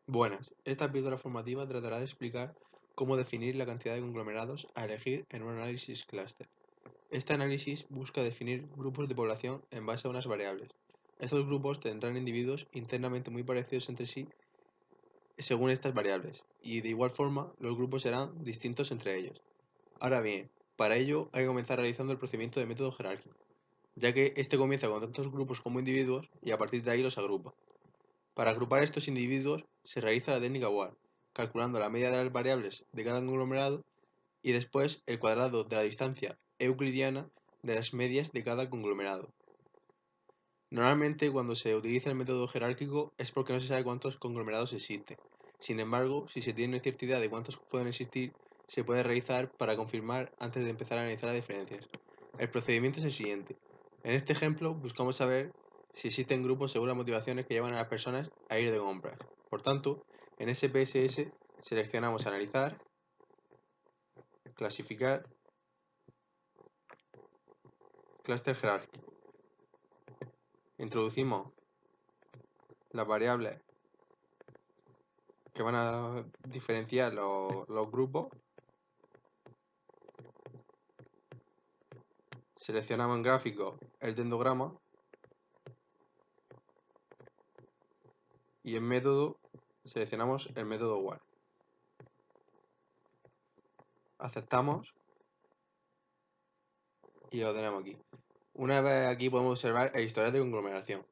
Buenas, esta píldora formativa tratará de explicar cómo definir la cantidad de conglomerados a elegir en un análisis clúster. Este análisis busca definir grupos de población en base a unas variables. Estos grupos tendrán individuos internamente muy parecidos entre sí según estas variables, y de igual forma los grupos serán distintos entre ellos. Ahora bien, para ello hay que comenzar realizando el procedimiento de método jerárquico, ya que este comienza con tantos grupos como individuos y a partir de ahí los agrupa. Para agrupar estos individuos se realiza la técnica WAR, calculando la media de las variables de cada conglomerado y después el cuadrado de la distancia euclidiana de las medias de cada conglomerado. Normalmente cuando se utiliza el método jerárquico es porque no se sabe cuántos conglomerados existen. Sin embargo, si se tiene cierta idea de cuántos pueden existir, se puede realizar para confirmar antes de empezar a analizar las diferencias. El procedimiento es el siguiente. En este ejemplo buscamos saber si existen grupos según las motivaciones que llevan a las personas a ir de compras. Por tanto, en SPSS seleccionamos analizar, clasificar, clúster jerárquico. Introducimos las variables que van a diferenciar los grupos. Seleccionamos en gráfico el dendrograma y en método seleccionamos el método WAR. Aceptamos y lo tenemos aquí. Una vez aquí podemos observar el historial de conglomeración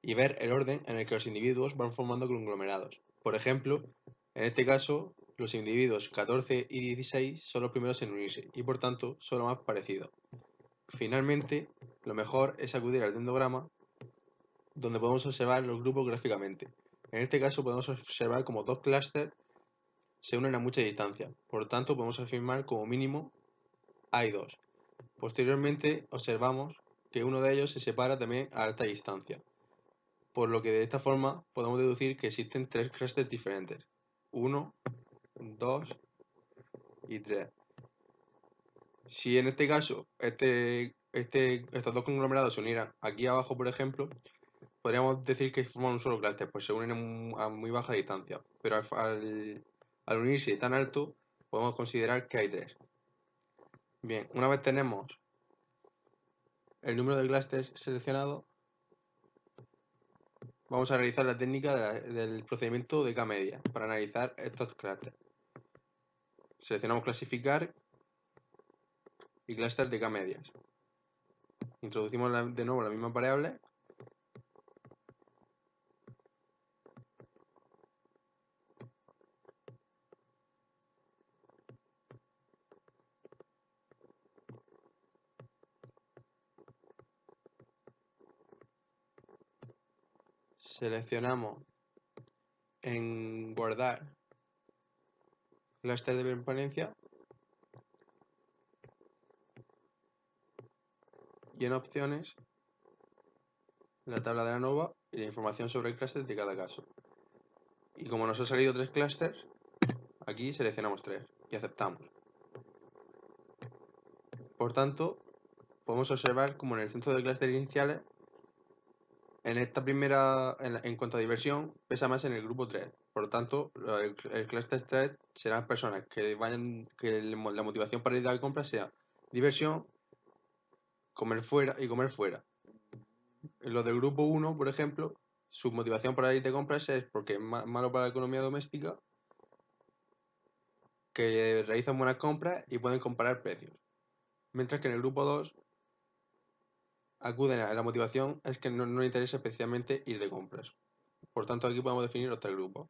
y ver el orden en el que los individuos van formando conglomerados. Por ejemplo, en este caso, los individuos 14 y 16 son los primeros en unirse y por tanto son los más parecidos. Finalmente, lo mejor es acudir al dendrograma donde podemos observar los grupos gráficamente. En este caso podemos observar como dos clústeres se unen a mucha distancia, por tanto podemos afirmar como mínimo hay dos. Posteriormente observamos que uno de ellos se separa también a alta distancia, por lo que de esta forma podemos deducir que existen tres clústeres diferentes, 1, 2 y 3. Si en este caso estos dos conglomerados se unieran aquí abajo, por ejemplo, podríamos decir que forman un solo clúster, pues se unen a muy baja distancia, pero al unirse tan alto podemos considerar que hay tres. Bien, una vez tenemos el número de clústeres seleccionado, vamos a realizar la técnica del procedimiento de K-media para analizar estos clústeres. Seleccionamos clasificar y clúster de K-medias. Introducimos de nuevo la misma variable. Seleccionamos en guardar clúster de permanencia y en opciones la tabla de ANOVA y la información sobre el clúster de cada caso. Y como nos ha salido tres clústeres, aquí seleccionamos tres y aceptamos. Por tanto, podemos observar como en el centro de clústeres iniciales, en esta primera, en cuanto a diversión, pesa más en el grupo 3. Por lo tanto, el clúster 3 serán personas que la motivación para ir a la compra sea diversión, comer fuera y comer fuera. En los del grupo 1, por ejemplo, su motivación para ir de compras es porque es malo para la economía doméstica, que realizan buenas compras y pueden comparar precios. Mientras que en el grupo 2 acuden a la motivación es que no les interesa especialmente ir de compras. Por tanto, aquí podemos definir los tres grupos.